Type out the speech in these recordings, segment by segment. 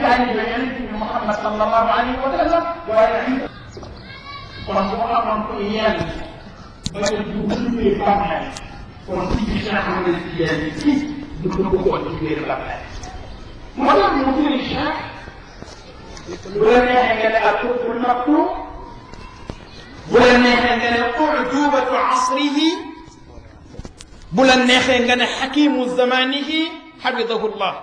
taalibe yonent bi Muhammad sallallahu alayhi wa sallam waaye kon bu amoon ko yell ba ñu duggee bàmmeel kon ci bi Cheikh Ahmed Tidiane ci du ko ci biir bàmmeel moo tax mu tudd Cheikh bu la neexee nga ne al-qutbul maktum bu la neexee nga ne u'jubatu asrihi bu la neexee nga ne xakimu zamanihi xafidahullah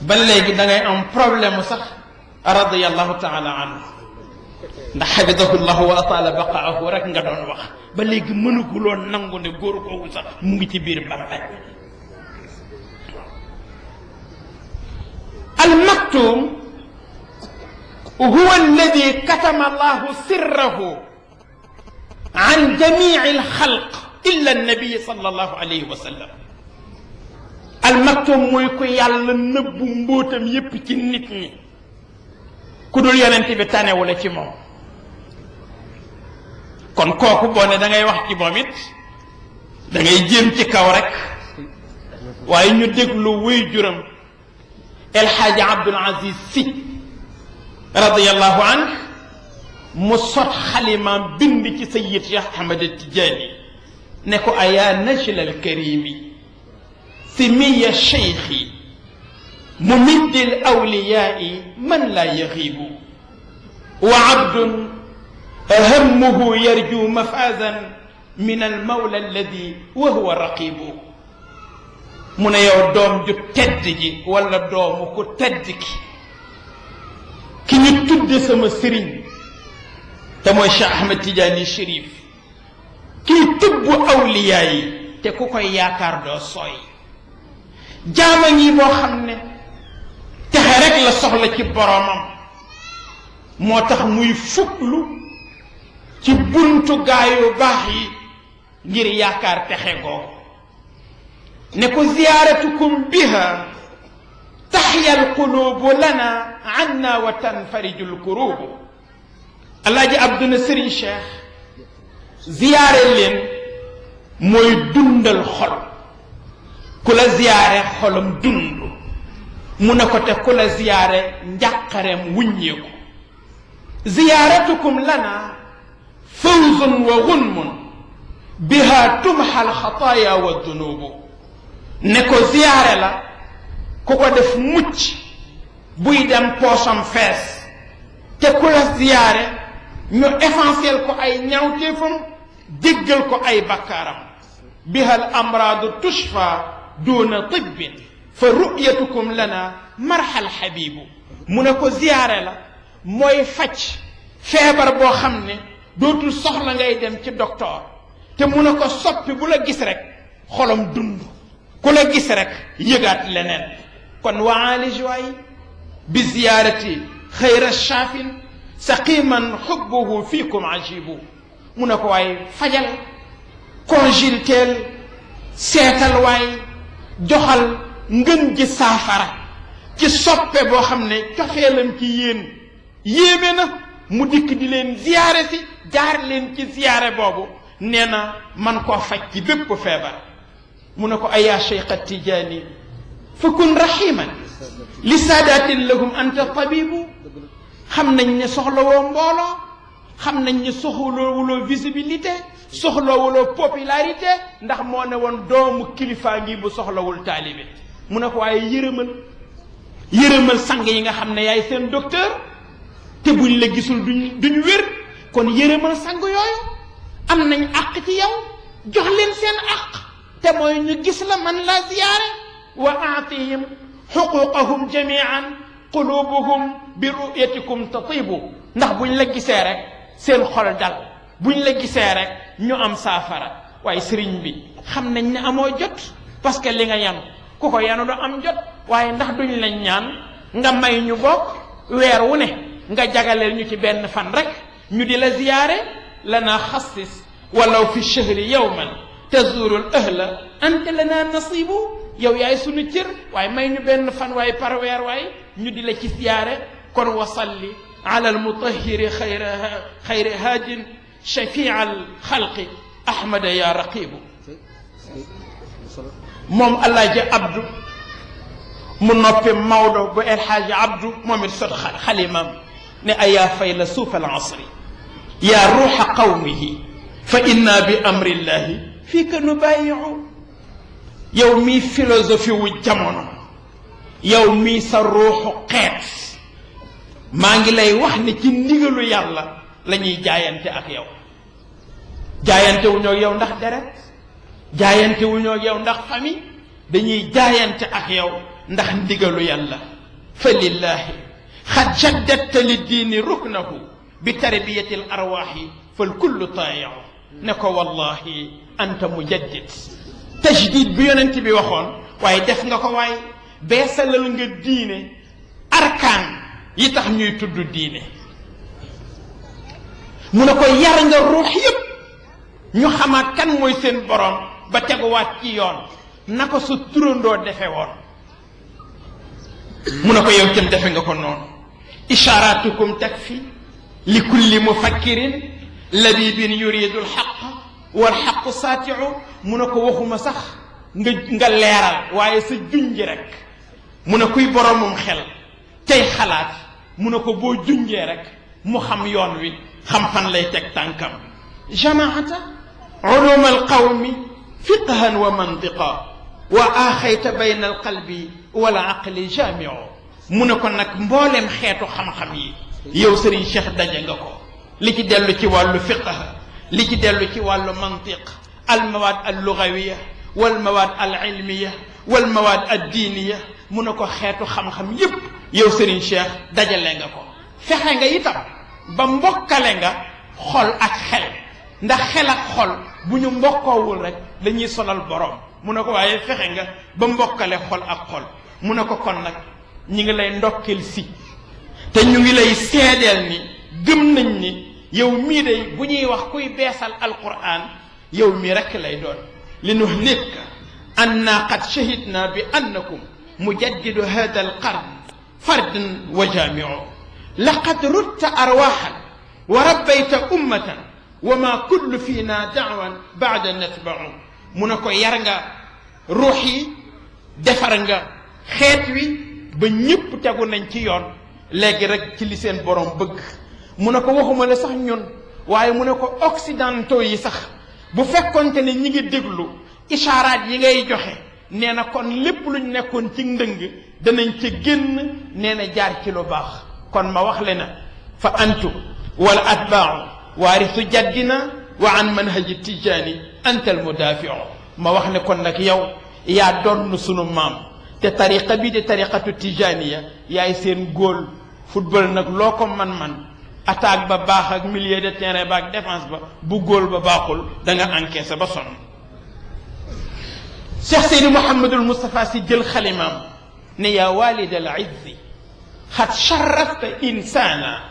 ba léegi da ngay am problème sax radiyallahu taala anhu ndax xafidahullah wa ataala baqaahu rek nga doon wax ba léegi mënuguloon nangu ne góor googu sax mu ngi ci biir bàmmeel al-maktum huwa alladi katama allahu sirrahu an jamii alxalq illa annabi sallallahu alayhi wa sallam almaktum mooy ko yàlla nëbbu mbóotam yépp ci nit ñi ku dul yonent bi tanewula ci moom kon kooku boo ne da ngay wax ci moom it da ngay jéem ci kaw rek waaye ñu déglu wéy juram El Hadji Abdoul Aziz Sy radiyallahu anhu mu sot xalimaam bind ci Sayyid Cheikh Ahmed Tidiane ne ko ayaa najla alkarimi سمي الشيخ ممد الأولياء من لا يغيب وعبد همه يرجو مفازا من المولى الذي وهو رقيب من يو دوم جو تدجي ولا دوم كو تدكي كي نتود سما سرين تموي شيخ أحمد تيجاني الشريف كي تب أولياء تكوكو ياكار دو سوي jaama ngi boo xam ne texe rek la soxla ci boromam moo tax muy fuklu ci buntu gaayu baax yi ngir yaakaar texe googu ne ko ziyaaratukum biha taxya alqulubu lana anna wa tanfariju alkurubu alaaji Abduna Sëriñ Cheikh ziyaare leen mooy dundal xol ku la ziyaare xolam dund mu ne ko te ku la ziyaare njàqareem wuññeeku ziyaaratukum lana fawzun wa gunmun biha tumxa alxataaya wa dunubu ne ko ziyaare la ku ko def mucc buy dem poosam fees te ku la ziyaare ñu essentiel ko ay ñaawteefam jéggal ko ay bakkaaram biha al amraadu tushfa دون طب فرؤيتكم لنا مرحى الحبيب منكو زياره لا موي فاج فيبر بو خامني دوتول سوخلا ngay dem ci docteur te munako soppi bu la gis rek xolam dund ku la gis rek yëgaat leneen kon waalij way bi ziyarati khayra shafin saqiman hubbuhu fikum ajibu munako way fajal conjiltel seetal way joxal ngën ji saafara ci soppe boo xam ne cofeelam ci yéen yéeme na mu dikk di leen ziyaare si jaar leen ci ziyaare boobu nee na man koo faj ci bépp feebar mu ne ko ayaa cheikh Tijaani fakun rahiman li saadatin lahum anta tabibu xam nañ ne soxlawoo mbooloo xam nañ ne soxlawuloo visibilité soxlawuloo popularité ndax moo ne woon doomu kilifaa ngi bu soxlawul taalibe mu ne ko waaye yërëmal sang yi nga xam ne yaay seen docteur te buñ la gisul duñ wér kon yërëmal sang yooyu am nañ àq ci yow jox leen seen àq te mooy ñu gis la man la ziyaare wa aatihim xuquqahum jamian qulubuhum bi ru'yatikum tatibu ndax buñ la gisee rek seen xol dal buñ la gisee rek ñu am saafara waaye sëriñ bi xam nañ ne amoo jot parce que li nga yanu ku ko yanu do am jot waaye ndax duñ lañ ñaan nga may ñu bokk weer wu ne nga jagaleel ñu ci benn fan rek ñu di la ziyaare lana xassis walaw fi shahri yawman tazuru al ahla anta lana nasibu yow yaay sunu cër waaye may ñu benn fan waaye par weer waaye ñu di la ci ziyaare kon wasalli ala al mutahhiri xayri haajin شفيع الخلق أحمد يا رقيب moom Alaaji Abdu mu noppi Maodo bu El Hadji Abdu moom it sot xalimaam ne ayaa fayla suuf al asri yaa ruuxa qawmihi fa inna bi amrillahi fii ka nubayiu yow mii philosophie wu jamono yow mii sa ruuxu xeet maa ngi lay wax ne ci ndigalu yàlla la ñuy jaayante ak yow jaayante wu ñoo yow ndax deret jaayante wu ñoo yow ndax famille dañuy jaayante ak yow ndax ndigalu yàlla fa lillahi xad jaddatta li diini ruknahu bi tarbiyati al arwaaxi fal kullu taayiu ne ko wallahi anta mujaddid tajdid bi yonent bi waxoon waaye def nga ko waaye beesalal nga diine arkaan yi tax ñuy tudd diine mu ne ko yar nga ruux yépp ñu xamaat kan mooy seen borom ba teguwaat ci yoon na ko su turandoo defe woon mu ne ko yow tam defe nga ko noonu ishaaratukum takfi li kulli mufakkirin labibin yuridu alxaq walxaqu saatiu mu ne ko waxuma sax nga leeral waaye sa junji rek mu ne kuy boromum xel tey xalaat mu ne ko boo junjee rek mu xam yoon wi xam fan lay teg tànkam jamaata ulum alqawmi fiqhan wa mantiqa wa aaxayta bayna alqalbi wal aqli jaamiu mu ne ko nag mbooleem xeetu xam-xam yi yow Serigne Cheikh daje nga ko li ci dellu ci wàllu fiqh li ci dellu ci wàllu mantiq al mawaad al lugawiya wal mawaad al ilmiya wal mawaad ad diiniya mu ne ko xeetu xam-xam yépp yow Serigne Cheikh dajale nga ko fexe nga itam ba mbokkale nga xol ak xel ndax xel ak xol bu ñu mbokkoowul rek dañuy sonal borom mu ne ko waaye fexe nga ba mbokkale xol ak xol mu ne ko kon nag ñi ngi lay ndokkeel si te ñu ngi lay seedeel ni gëm nañ ni yow mii day bu ñuy wax kuy beesal alquran yow mii rekk lay doon li nuhlika anna qad shahidna bi annakum mujaddidu hada alqarn fardan wa jaamiu laqad rutta arwaxan wa rabbayta ummatan wa ma kullu fiina daawan baada natbau mu ne ko yar nga ruux yi defar nga xeet wi ba ñépp tegu nañ ci yoon léegi rek ci li seen borom bëgg mu ne ko waxuma la sax ñun waaye mu ne ko occidentaux yi sax bu fekkonte ne ñi ngi déglu ishaaraat yi ngay joxe nee na kon lépp luñ nekkoon ci ndëng danañ ca génn nee na jaar ci lu baax kon ma wax le na fa antu wal atbaau waarisu jaddina wa an manhaji tijaani anta al mudaafiu ma wax ne kon nag yow yaa doon sunu maam te tariqa bi di tariqatu tijaaniya yaay seen góol football nag loo ko man-man attaque ba baax ak milieu de terrain ba ak défense ba bu góol ba baaxul da nga encaissé ba sonn Cheikh Seydi Mouhamadul Moustapha Sy jël xalimaam ne yaa walid al izzi xad sharafta insana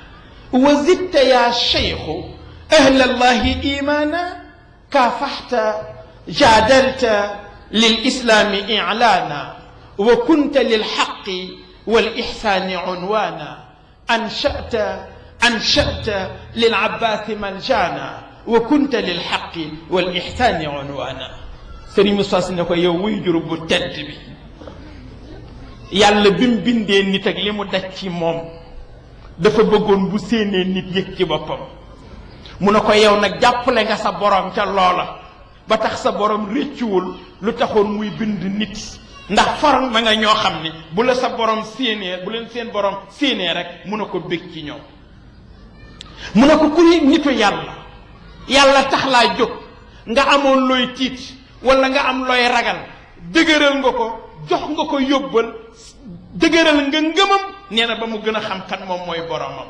wa zidta yaa cheikhu ahla allahi imana kaafaxta jaadalta lil islami ilaana wa kunta lil xaqi wal ixsaani unwaana أنشأت للعباس ملجانا وكنت للحق والإحسان عنوانا Serigne Moussa Sy ne ko yow wuy juru bu tedd bi yàlla bi mu bindee nit ak li mu daj ci moom dafa bëggoon bu séenee nit yëg ci boppam mu ne ko yow nag jàppale nga sa borom ca loola ba tax sa borom réccuwul lu taxoon muy bind nit ndax forme ma nga ñoo xam ne bu la sa borom séenee bu leen seen borom séenee rek mu ne ko bég ci ñoom mu ne ko kuy nitu yàlla tax laa jóg nga amoon looy tiit wala nga am looy ragal dëgëral nga ko jox nga ko yóbbal dëgëral nga ngëmam nee na ba mu gën a xam kan moom mooy boromam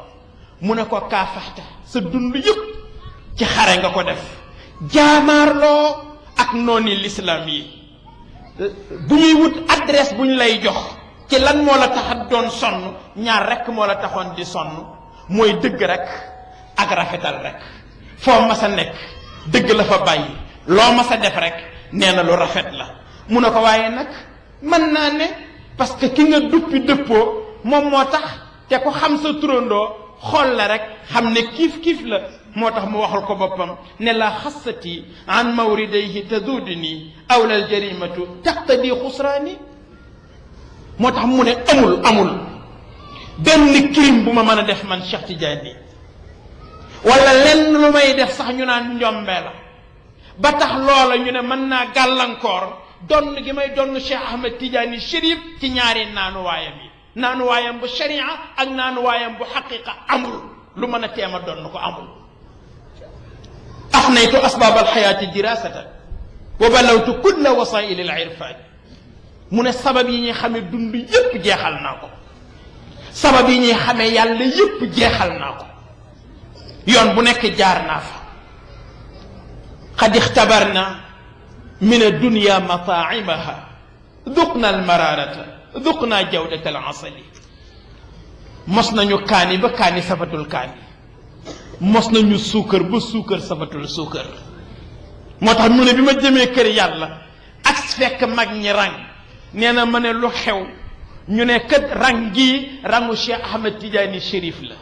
mu ne ko kaafaxta sa dund yëpp ci xare nga ko def jaamaarloo ak nooni lislaam yi bu ñuy wut adresse bu ñu lay jox ci lan moo la tax doon sonn ñaar rekk moo la taxoon di sonn mooy dëgg rek ak rafetal rek foo mas a nekk dëgg la fa bàyyi loo mas a def rek nee na lu rafet la mu ne ko waaye nag mën naa ne parce que ki nga duppi dëppoo moom moo tax te ko xam sa turandoo xool la rek xam ne kiif kiif la moo tax mu waxal ko boppam ne la xassati an mawridayhi tadudni awla aljarimatu taqtadi xusraani moo tax mu ne amul benn crime bu ma mën a def man Cheikh Tidiane wala lenn lu may def sax ñu naan njombe la ba tax loola ñu ne mën naa gàllankoor donn gi may donn Cheikh Ahmed Tidiane Chérif ci ñaari naanuwaayam yi naanuwaayam bu sharia ak naanuwaayam bu xaqiqa amul lu mën a teema donn ko amul afnaytu asbaab alxayaati dirasatan wa balawtu kulla wasaili alirfan mu ne sabab yi ñuy xamee dund yépp jeexal naa ko sabab yi ñuy xamee yàlla yépp jeexal naa ko yoon bu nekk jaar naa fa qad ixtabarna min addunya mataa'imaha duqna almararata duqna jawdata alasali mos nañu kaani ba kaani safatul kaani mos nañu suukar ba suukar safatul suukar moo tax mu ne bi ma jëmee kër yàlla ak fekk mag ñi rang nee na ma ne lu xew ñu ne kat rang gii rangu Cheikh Ahmed Tidiane Chérif la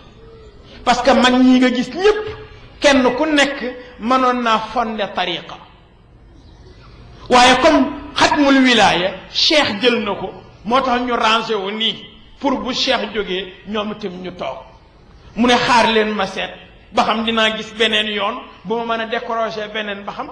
parce que mag ñi nga gis ñépp kenn ku nekk mënoon naa fonde tariqa waaye comme xatmul wilaaya cheikh jël na ko moo tax ñu rangé wu nii pour bu cheikh jógee ñoom itam ñu toog mu ne xaar leen ma seet ba xam dinaa gis beneen yoon bu ma mën a décrocher beneen ba xam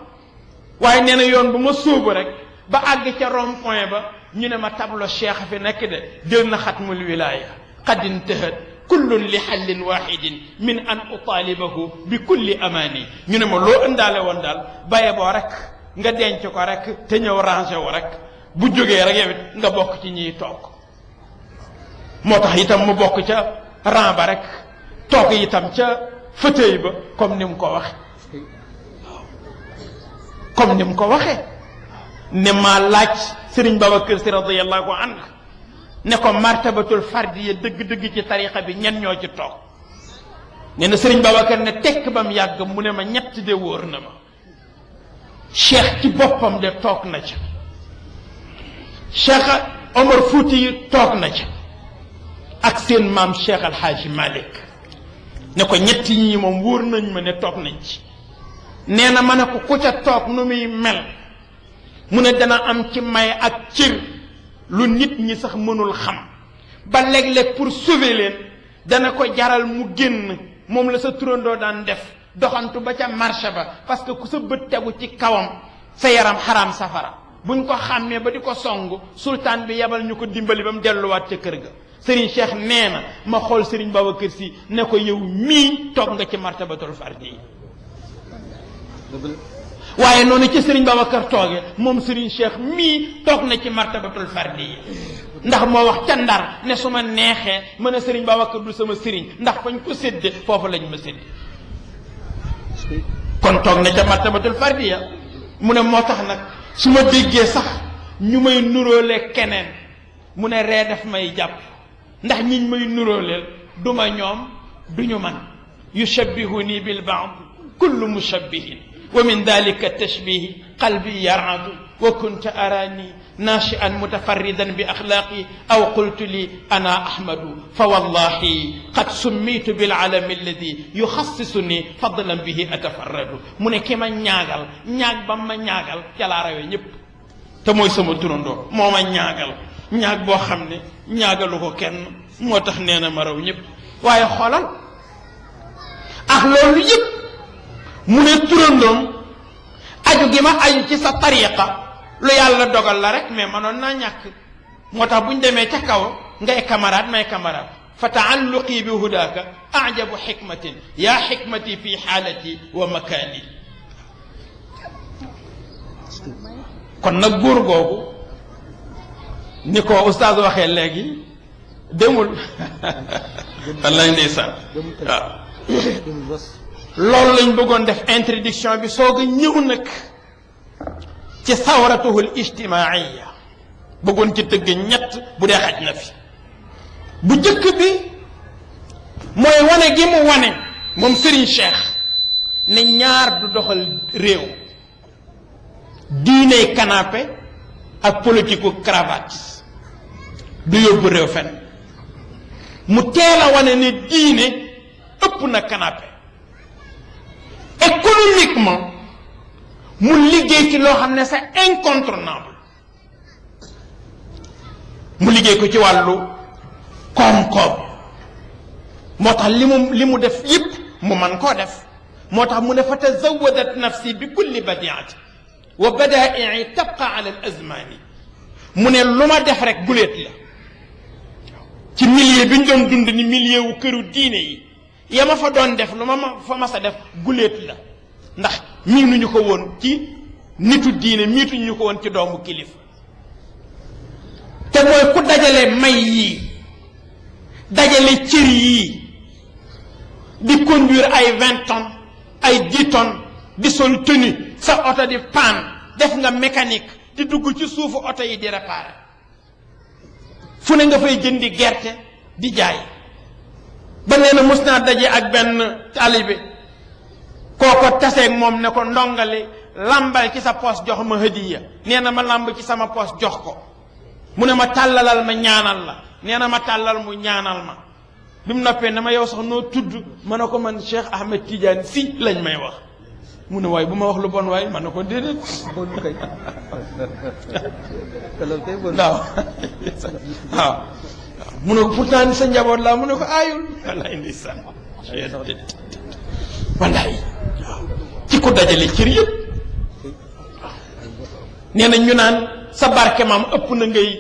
waaye nee na yoon bu ma sóobu rek ba àgg ca rond point ba ñu ne ma tableau cheikh fi nekk de jël na xatmul wilaaya qad intahat kullun li xallin waxidin min an utaalibahu bi kulli amaani ñu ne ma loo ëndaale woon daal baye boo rek nga denc ko rek te ñëw rangé wu rek bu jógee rek yow it nga bokk ci ñiy toog moo tax itam mu bokk ca rang ba rek toog itam ca fauteuil ba comme ni mu ko waxe comme ni mu ko waxee ne maa laaj Sëriñ Babacar Si radiyallahu anhu ne ko martabatul fardiya dëgg-dëgg ci tariqa bi ñen ñoo ci toog nee na Sëriñ Babacar ne tekk ba mu yàgg mu ne ma ñett de wóor na ma cheikh ci boppam de toog na ca Cheikh Omar Fouti yi toog na ca ak seen maam Cheikh Alhaaji Malick ne ko ñetti ñii moom wóor nañ ma ne toog nañ ci nee na ma ne ko ku ca toog nu muy mel mu ne dana am ci may ak cër lu nit ñi sax mënul xam ba léeg-léeg pour sauver leen dana ko jaral mu génn moom la sa turandoo daan def doxantu ba ca marché ba parce que ku sa bët tegu ci kawam sa yaram xaraam safara buñ ko xàmmee ba di ko song sultaan bi yebal ñu ko dimbali ba mu delluwaat ca kër ga Serigne Cheikh nee na ma xool Serigne Babacar Sy ne ko yow mii toog nga ci martabatul fardi yi waaye noonu ci Serigne Babacar toogee moom Serigne Cheikh mii toog na ci martabatul fardi yi ndax moo wax ca Ndar ne su ma neexee mën a Serigne Babacar du sama Serigne ndax fañ ko sédde foofu lañ ma sédde kon toog na ca martabatul fardiya mu ne moo tax nag su ma déggee sax ñu may nuróole keneen mu ne ree daf may jàpp ndax ñiñ may nuróoleel du ma ñoom du ñu man yushabbihuni bil ba'd kullu mushabbihin wa min dalika tashbihi qalbi yar'adu wa kunta arani ناشئا متفردا بأخلاقي أو قلت لي أنا أحمد فوالله قد سميت بالعلم الذي يخصصني فضلا به أتفرد من كما نياغال نياغ بما نياغال يلا راوي ñep te moy sama turondo moma ñaagal ñaag bo xamne ñaagalu ko kenn motax neena ma raw ñep waye xolal ak lolu yep mu ne turondom aju gi ma aju ci sa tariqa lu yàlla dogal la rek mais manoon naa ñàkk moo tax bu ñu demee ca kaw ngay camarade may camarade fa taalluqi bi hudaaka ajabu xikmatin yaa xikmati fi xaalati wa makaani kon nag góor googu ni ko oustaz waxee léegi demul wallaay ndeysaan waaw loolu lañ bëggoon def introduction bi soog a ñëw nag ci sawratuhul ijtimaaiya bëggoon ci tëgg ñett bu dee xaj na fi bu jëkk bi mooy wane gi mu wane moom Serigne Cheikh ne ñaar du doxal réew diiney canapé ak politiku cravate du yóbbu réew fenn mu teel a wane ne diine ëpp na canapé économiquement mu liggéey ci loo xam ne c'est incontournable mu liggéey ko ci wàllu koom-koom moo tax li mu def yépp mu man koo def moo tax mu ne fa tazawadat nafsi bi kulli badiati wa badaa'i tabqa ala al azmani mu ne lu ma def rek guléet la ci milieu bi ñu doon dund ni milieu wu këru diine yi ya ma fa doon def lu ma fa mas a def guléet la ndax miinuñu ko woon ci nitu diine miituñu ko woon ci doomu kilifa te mooy ku dajale may yii dajale cër yii di conduire ay 20 tonnes ay 10 tonnes di sol tenue sa oto di panne def nga mécanique di dugg ci suufu oto yi di réparer fu ne nga fay jëndi gerte di jaay ba nee na mos naa daje ak benn taalibe kooko taseeg moom ne ko ndongali lambal ci sa poos jox ma hadiya nee na ma lamb ci sama poos jox ko mu ne ma tàllalal ma ñaanal la nee na ma tàllal mu ñaanal ma bi mu noppee ne ma yow sax noo tudd ma ne ko man Cheikh Ahmed Tidiane Sy lañ may wax mu ne waaye bu ma wax lu bon waaye ma ne ko déedéet waaw waaw mu ne ko pourtant ni sa njaboot laa mu ne ko aayul wallaay ndeysaan wallaay waaw ci ko dajale cër yëpp nee na ñu naan sa barke maam ëpp na ngay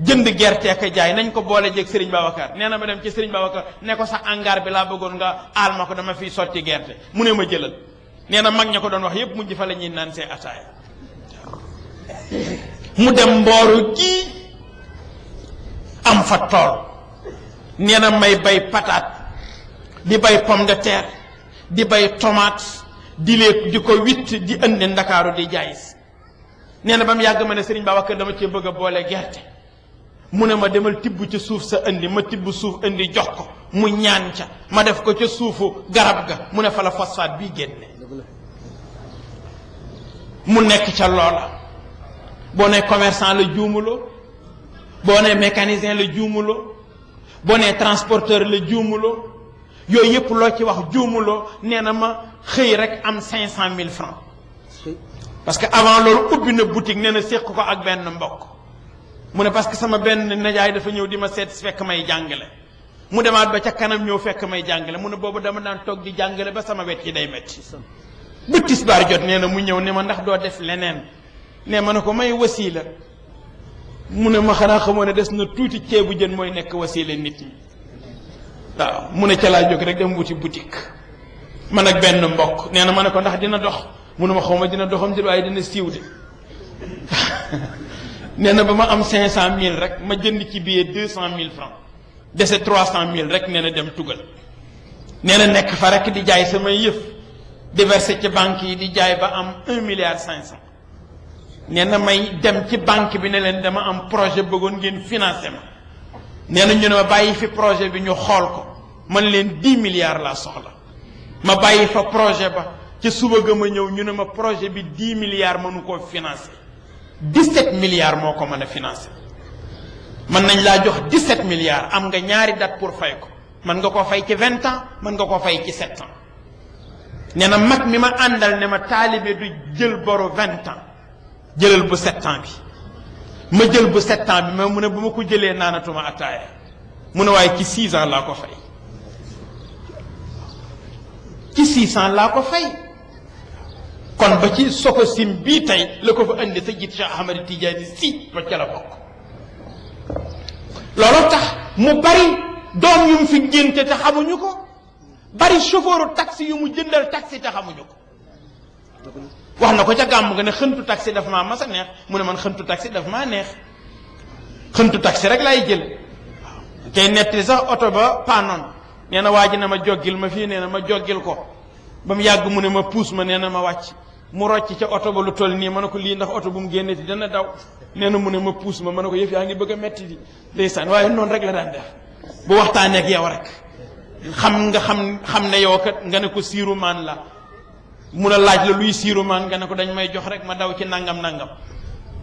jënd gerte ak jaay nañ ko boole jeeg Serigne Babacar nee na ma dem ci Serigne Babacar ne ko sa hangar bi laa bëggoon nga aal ma ko dama fiy sotti gerte mu ne ma jëlal nee na mag ña ko doon wax yëpp mujj fa la ñuy naan see ataaya mu dem mbooru gi am fa tool nee na may bay patate di bay pomme de terre di bay tomate di ko witt di indi Ndakaaru di jaay nee na ba mu yàgg ma ne Serigne Babacar dama cee bëgg a boole gerte mu ne ma demal tibb ca suuf sa indi ma tibb suuf indi jox ko mu ñaan ca ma def ko ca suufu garab ga mu ne fa la phosphate bii génne mu nekk ca loola boo nee commerçant la juumuloo boo nee mécanicien la juumuloo boo nee transporteur la juumuloo yooyu yëpp loo ci wax juumuloo nee na ma xëy rek am 500 000 francs parce que avant loolu ubbi na boutique nee na séq ko ak benn mbokk mu ne parce que sama benn najaay dafa ñëw di ma seet fekk may jàngale mu demaat ba ca kanam ñëw fekk may jàngale mu ne boobu dama daan toog di jàngale ba sama wet ci day metti bu tisbaar jot nee na mu ñëw ne ma ndax doo def leneen ne ma ne ko may wasiila mu ne ma xanaa xamoo ne des na tuuti ceebu jën mooy nekk wasiila nit ñi waaw mu ne ca laa jóg rek dem wuti boutique man ak benn mbokk nee na ma ne ko ndax dina dox mu ne ma xaw ma dina doxam si waaye dina siiw de nee na ba ma am 500 000 rek ma jënd ci billet 200 000 francs dese 300 000 rek nee na dem tugal nee na nekk fa rek di jaay samay yëf di verser ci banque yi di jaay ba am 1,5 milliard nee na may dem ci banque bi ne leen dama am projet bëggoon ngeen financé ma nee na ñu ne ma bàyyi fi projet bi ñu xool ko man leen 10 milliards laa soxla ma bàyyi fa projet ba ca suba ga ma ñëw ñu ne ma projet bi 10 milliards mënu koo financé 17 milliards moo ko mën a financé mën nañ laa jox 17 milliards am nga ñaari date pour fay ko mën nga koo fay ci 20 ans mën nga koo fay ci 7 ans nee na mag mi ma àndal ne ma taalibe du jël boru 20 ans jëlal bu 7 ans bi ma jël bu 7 ans bi mais mu ne bu ma ko jëlee naanatuma ataaya mu ne waaye ci 6 ans laa ko fay ci 6 ans laa ko fay kon ba ci soko sim bii tey la ko fa indi sa jiit Cheikh Ahmed Tidiane Sy ba ca la bokk loolu tax mu bari doom yu mu fi génte te xamuñu ko bari chauffeuru taxi yu mu jëndal taxi te xamuñu ko wax na ko ca gàmm nga ne xëntu taxi dafa maa mas a neex mu ne man xëntu taxi dafa maa neex xëntu taxi rek laay jël waaw kay netti sax oto ba paanoon nee na waa ji na ma joggil ma fii nee na ma joggil ko ba mu yàgg mu ne ma puus ma nee na ma wàcc mu rocc ca oto ba lu toll nii ma ne ko lii ndax oto bu mu génneti dana daw nee na mu ne ma puus ma ne ko yëf yaa ngi bëgg a metti di ndeysaan waaye noonu rek la daan def bu waxtaanee ak yow rek xam ne yow kat nga ne ko siiru maan la mun a laaj la luy siiru maan nga ne ko dañ may jox rek ma daw ci nangam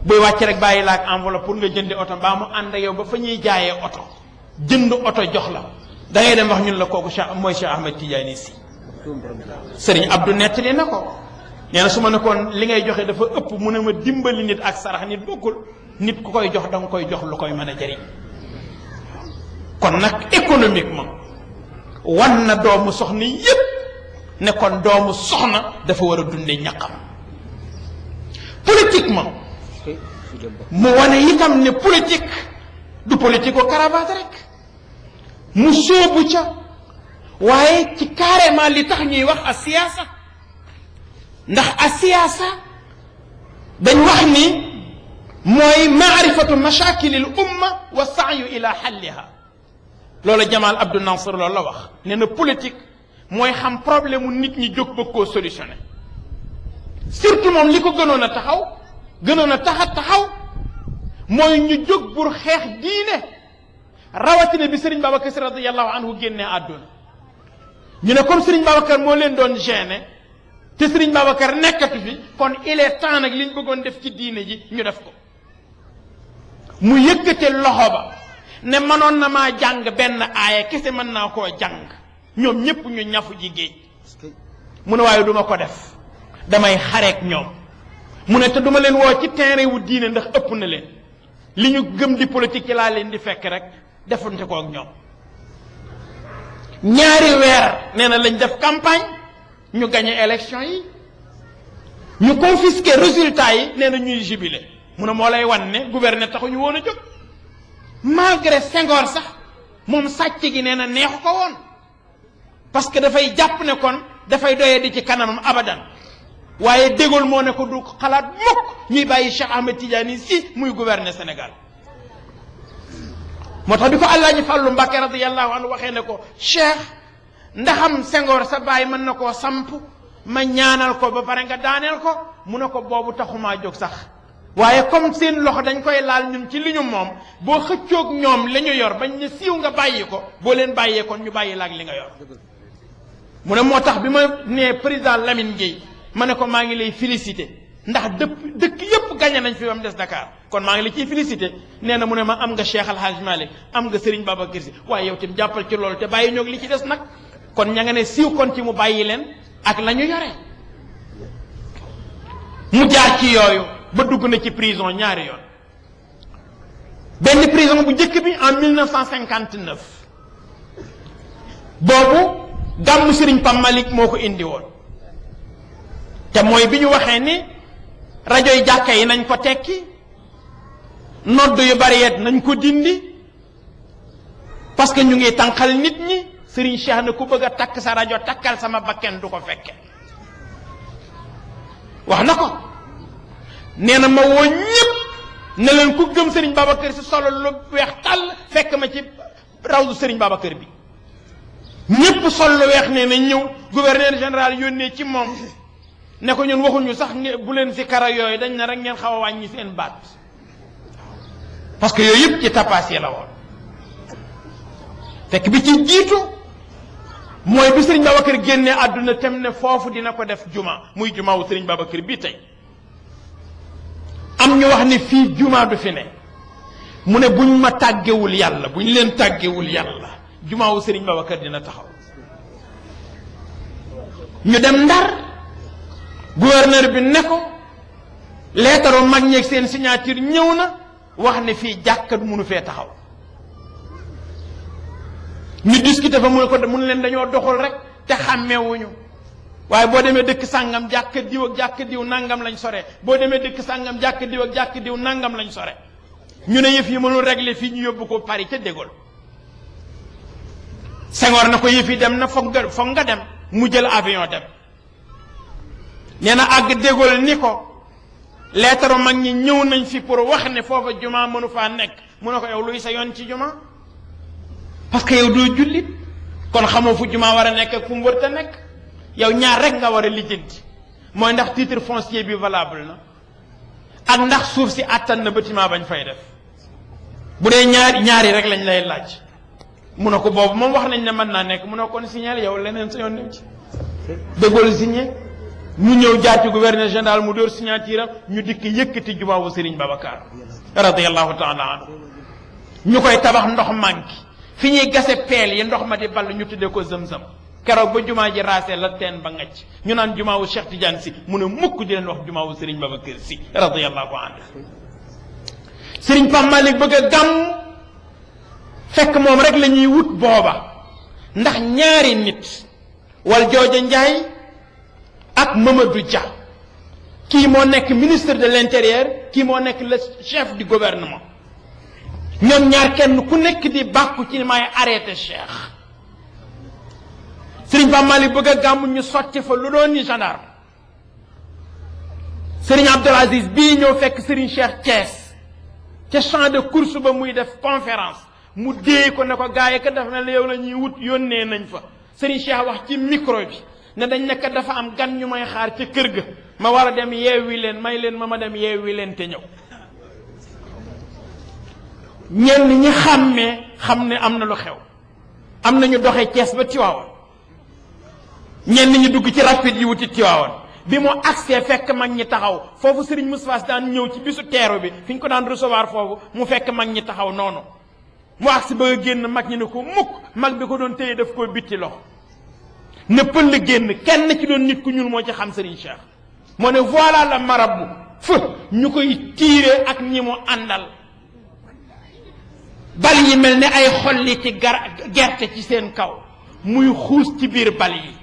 buy wàcc rek bàyyi la ak enveloppe pour nga jëndi oto mbaa mu ànd ak yow ba fa ñuy jaayee oto jënd oto jox la da ngay dem wax ñun la kooku Cheikh mooy Cheikh Ahmed Tidiane Sy sëriñ Abdou nettali na ko nee na su ma ne koon li ngay joxe dafa ëpp mu ne ma dimbali nit ak sarax nit bokkul nit ku koy jox danga koy jox lu koy mën a jëriñ kon nag économiquement wan na doomu soxna yépp ne kon doomu soxna dafa war a dunde ñaqam politiquement mu wane itam ne politique du politique o cravate rek mu sóobu ca waaye ci carrément li tax ñuy wax a siyaasa ndax a siyaasa dañ wax ni mooy maarifatu mashakilil umma wa sa'yu ila xalliha loolu Jamal Abdou Nasser loolu la wax nee na politique mooy xam problème mu nit ñi jóg bëgg koo solutionné surtout moom li ko gënoon a taxaw mooy ñu jóg pour xeex diine rawatina bi Serigne Babacar Sy radiyallahu anhu génnee àdduna ñu ne comme Serigne Babacar moo leen doon gêné te Serigne Babacar nekkatu fi kon il est temps nag li ñu bëggoon def ci diine ji ñu def ko mu yëkkate loxo ba ne mënoon na maa jàng benn aaya kese mën naa koo jàng ñoom ñëpp ñu ñafu ji géej mu ne waaye duma ko def damay xareek ñoom mu ne te duma leen woo ci terrain wu diine ndax ëpp na leen li ñu gëm di politique ci laa leen di fekk rek defante ko ak ñoom ñaari weer nee na lañ def campagne ñu gagné élection yi ñu confisqué résultat yi nee na ñuy jubilé mu ne moo lay wan ne gouverner taxuñu woon a jóg malgré Senghor sax moom sàcc gi nee na neexu ko woon parce que dafay jàpp ne kon dafay doyee di ci kanamam abadan waaye De Gaulle moo ne ko du xalaat mukk ñuy bàyyi Cheikh Ahmed Tidiane Sy muy gouverner Sénégal moo tax bi ko Alaaji Fàllu Mbàkke radiyallahu anhu waxee ne ko Cheikh ndaxam Senghor sa baay mën na koo samp ma ñaanal ko ba pare nga daaneel ko mu ne ko boobu taxumaa jóg sax waaye comme seen loxo dañ koy laal ñun ci li ñu moom boo xëccoog ñoom la ñu yor bañ ne siiw nga bàyyi ko boo leen bàyyee kon ñu bàyyi laag li nga yor mu ne moo tax bi ma nee président Lamine Gueye ma ne ko maa ngi lay félicité ndax dëkk yépp gagné nañ fi ba mu des Dakar kon maa ngi la ciy félicité nee na mu ne ma am nga Cheikh Al Hadj Malick am nga Serigne Babacar Sy waaye yow tam jàppal ci loolu te bàyyi ñoog li ci des nag kon ña nga ne siiw kon ci mu bàyyi leen ak la ñu yore mu jaar ci yooyu ba dugg na ci prison ñaari yoon benn prison bu njëkk bi en 1959 boobu gàmmu Serigne Pam Malick moo ko indi woon te mooy bi ñu waxee ni rajo yi jàkka yi nañ ko tekki nodd yu bari yet nañ ko dindi parce que ñu ngi tànqal nit ñi Serigne Cheikh ne ku bëgg a takk sa rajo takkal sama bakken du ko fekke wax na ko nee na ma woo ñëpp ne leen ku gëm Serigne Babacar Sy solo lu weex tàll fekk ma ci rawdu Serigne Babacar bi ñëpp sol lu weex nee na ñëw gouverneur général yónnee ci moom ne ko ñun waxuñu sax bu leen si kara yooyu dañ na rek ngeen xaw a wàññi seen baat parce que yooyu yëpp ci tapaas yi la woon fekk bi ci jiitu mooy bi Serigne Babacar génnee àdduna tem ne foofu dina ko def juma muy juma wu Serigne Babacar bii tey am ñu wax ni fii juma du fi ne mu ne buñ ma tàggewul yàlla buñ leen tàggewul yàlla juma wu Serigne Babacar dina taxaw ñu dem Ndar gouverneur bi ne ko leetaru mag ñeeg seen signature ñëw na wax ne fii jàkkat mënu fee taxaw ñu discuter fa mu ne ko mun leen dañoo doxul rek te xàmmeewuñu waaye boo demee dëkk sàngam jàkk diw ak jàkk diw nangam lañ sore boo demee dëkk sàngam jàkk diw ak jàkk diw nangam lañ sore ñu ne yëf yi mënul régler fii ñu yóbbu ko Paris ca De Gaulle Senghor na ko yëf yi dem na foog nga dem mu jël avion dem nee na àgg De Gaulle ni ko leetaru mag ñi ñëw nañ fi pour wax ne foofa juma mënu faa nekk mu ne ko yow luy sa yoon ci juma parce que yow doo jullit kon xamoo fu juma war a nekk ak fu mu wër te nekk yow ñaar rek nga war a lijjanti mooy ndax titre foncier bi valable na ak ndax suuf si àttan na bâtiment bañ fay def bu dee ñaari rek lañ lay laaj mu ne ko boobu moom wax nañ ne mën naa nekk mu ne kon signé yow leneen sa yoon dem ci De Gaulle signé ñu ñëw jaar ci gouverneur général mu dóor signature am ñu dikk yëkkati jumaa wu Serigne Babacar radiyallahu taala anhu ñu koy tabax ndox manqué fi ñuy gase peel yi ndox ma di ball ñu tuddee ko zëm-zëm keroog ba jumaa ji raasee la teen ba ngacc ñu naan jumaa wu Cheikh Tidiane si mu ne mukk di leen wax jumaa wu Serigne Babacar si radiyallahu anhu Serigne Pape Malick bëgg a gàmm fekk moom rek la ñuy wut booba ndax ñaari nit wal jooja Njaay ak Mamadou Dia kii moo nekk ministre de l'intérieur kii moo nekk le chef du gouvernement ñoom ñaar kenn ku nekk di bàkku ci may arrêté Cheikh Serigne Pape Malick bëgg a gàmm ñu sotti fa lu doon ni gendarme Serigne Abdoul Aziz bii ñëw fekk Serigne Cheikh Thiès ca champ de course ba muy def conférence mu dee ko ne ko gars yi ka def na la yow la ñuy wut yónnee nañ fa Serigne Cheikh wax ci micro bi ne dañ nekk dafa am gan ñu may xaar ca kër ga ma war a dem yeewi leen may leen ma dem yeewi leen te ñëw ñenn ñi xàmmee xam ne am na lu xew am na ñu doxee Thiès ba Tiwaawan ñenn ñi dugg ci rapide yi wuti Tiwaawan bi mu agsee fekk mag ñi taxaw foofu Serigne Moustapha daan ñëw ci bisu teeru bi fi ñu ko daan recevoir foofu mu fekk mag ñi taxaw noonu mu agsi ba génn mag ñi ne ko mukk mag bi ko doon téye daf koo bitti loxo ne pël génn kenn ci doon nit ku ñuul moo ci xam Serigne Cheikh moo ne voilà la marabu fë ñu koy tiire ak ñi mu àndal bal yi mel ne ay xolli ci gerte ci seen kaw muy xuus ci biir bal yi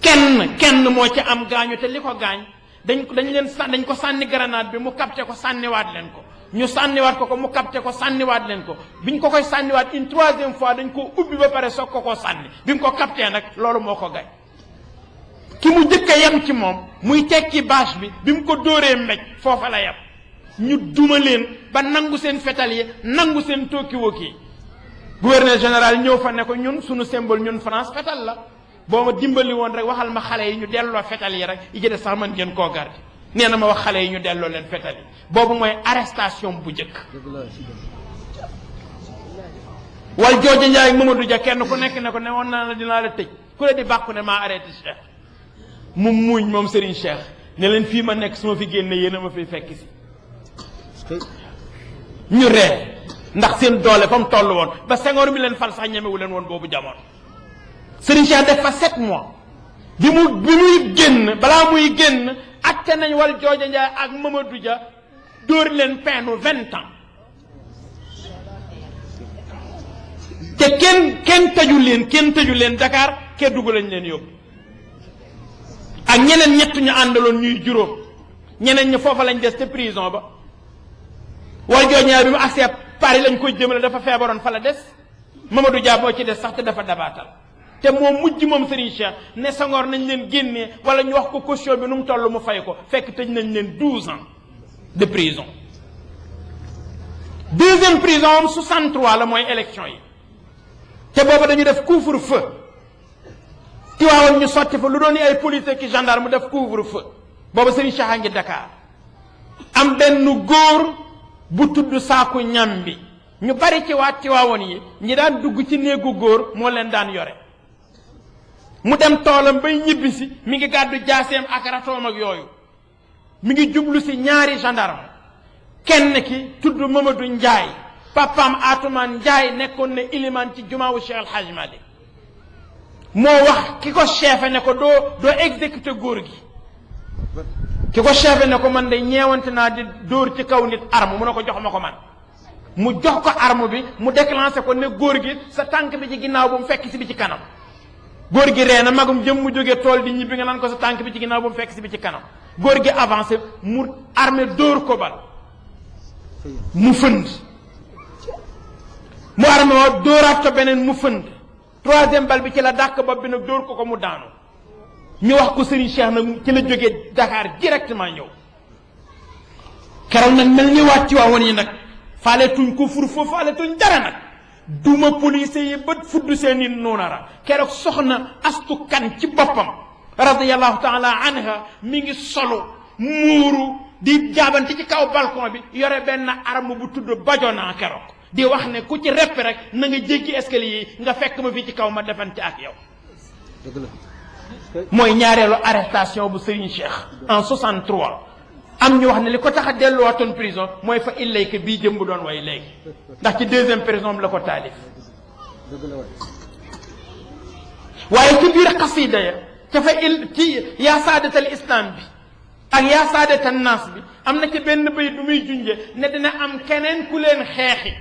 kenn moo ci am gaañu te li ko gaañ dañ ko sànni grenade bi mu capté ko sànniwaat leen ko ñu sànniwaat ko mu capté ko sànniwaat leen ko biñ ko koy sànniwaat une troisième fois dañ ko ubbi ba pare soog ko sànni bi mu ko capté nag loolu moo ko gaañ ki mu jëkk a yem ci moom muy tekki bâche bi mu ko dóoree mbéj foofa la yem ñu duma leen ba nangu seen fetal yi nangu seen tokki wokki gouverneur général ñëw fa ne ko ñun suñu symbole ñun France fetal la boo ma dimbali woon rek waxal ma xale yi ñu delloo fetal yi rek yi ci des sax man ngeen koo garder nee na ma wax xale yi ñu delloo leen fetal yi boobu mooy arrestation bu njëkk wal jooja Njaay ak Mamadou Dia kenn ku nekk ne ko ne woon naa la dinaa la tëj ku la di bàkku ne maa arrêté Cheikh mu muuñ moom Serigne Cheikh ne leen fii ma nekk su ma fi génne yéen a ma fiy fekk si ñu ree ndax seen doole fa mu toll woon ba Senghor mi leen fal sax ñemewu leen woon boobu jamono Serigne Cheikh def fa 7 mois bi muy génn balaa muy génn atte nañ wal jooja Njaay ak Mamadou Dia dóor leen peine 20 ans te kenn tëju leen Dakar kenn dugg lañ leen yóbbu ak ñeneen ñett ñu àndaloon ñuy juróom ñeneen ñi foofa lañ des te prison ba wal jooja Njaay bi mu agsee Paris lañ koy jëmale dafa feebaroon fa la des Mamadou Dia boo ci des sax te dafa dabaatal te moom mujj moom Serigne Cheikh ne Senghor nañ leen génnee wala ñu wax ko caution bi nu mu toll mu fay ko fekk tëj nañ leen 12 ans de prison deuxième prison am 63 la mooy élection yi te booba dañu def couvre-feu Tiwaawan ñu sotti fa lu doon ay police ki gendarme def couvre-feu booba Serigne Cheikh a ngi Dakar am benn góor bu tudd Saaku Ñambi ñu bari ci waa Tiwaawan yi ñi daan dugg ci néegu góor moo leen daan yore mu dem toolam bay ñibbisi mi ngi gàddu jaaseem ak ratoom ak yooyu mi ngi jublu si ñaari gendarme kenn ki tudd Mamadou Ndiaye papaam Atoumane Ndiaye nekkoon ne iliman ci jumaawu Cheikh El Hadj Malick moo wax ki ko chefé ne ko doo exécuté góor gi ki ko chefé ne ko man de ñeewante naa di dóor ci kaw nit arme mu ne ko jox ma ko man mu jox ko arme bi mu déclenché ko ne góor gi sa tànk bi ci ginnaaw bu mu fekk si bi ci kanam góor gi ree na magum jëm mu jógee tool di ñibbi nga naan ko sa tànk bi ci ginnaaw bu mu fekk si bi ci kanam góor gi avancé mu armé dóor ko bal mu fënd mu armé woo dóoraat ko beneen mu fënd troisième bal bi ci la dàq bopp bi nag dóor ko mu daanu ñu wax ko Serigne Cheikh nag ci la jógee Dakar directement ñëw keroog nag mel ni waat ci waawoon yi nag faale tuñ ko fur foofu faale tuñ dara nag duma police yi bët fudd seeni nuunara keroog soxna Astu Kan ci boppam radiyallahu taala anha mi ngi solo muuru di jaabante ci kaw balcon bi yore benn arme bu tudd bajona keroog di wax ne ku ci repp rek na nga jéggi escalier yi nga fekk ma fii ci kaw ma defante ak yow mooy ñaareelu arrestation bu Serigne Cheikh en 63 am ñu wax ne li ko tax a delluwaatoon prison mooy fa illayka bii jëm bu doon way léegi ndax ci deuxième prison bi la ko taalif waaye ci biir xasida ya dafa ci yaa saadatal islam bi ak yaa saadatal naas bi am na ci benn bayit bu muy junje ne dina am keneen ku leen xeexi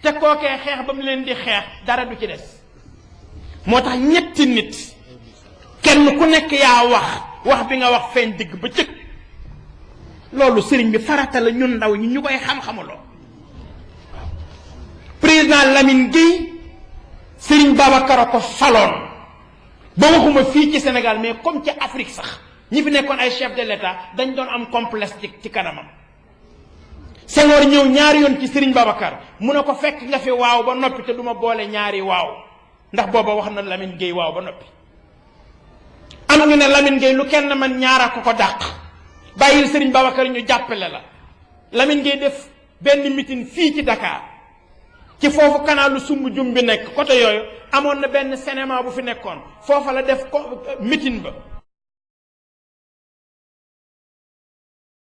te kookee xeex ba mu leen di xeex dara du ci des moo tax ñetti nit kenn ku nekk yaa wax bi nga wax feeñ digg ba cëg loolu sëriñ bi farata la ñun ndaw ñi ñu koy xam-xamuloo président Lamine Gueye sëriñ Babacar a ko faloon ba waxuma fii ci Sénégal mais comme ci Afrique sax ñi fi nekkoon ay chef de l'État dañ doon am complexe ci kanamam Senghor ñëw ñaari yoon ci sëriñ Babacar mu ne ko fekk nga fi waaw ba noppi te duma boole ñaari waaw ndax booba wax na Lamine Gueye waaw ba noppi am ñu ne Lamine Gueye lu kenn man ñaara ko dàq bàyyil sëriñ Babacar ñu jàppale la Lamine Gueye def benn meeting fii ci Dakar ci foofu kanaalu sumb jum bi nekk côté yooyu amoon na benn cinéma bu fi nekkoon foofa la def ko meeting ba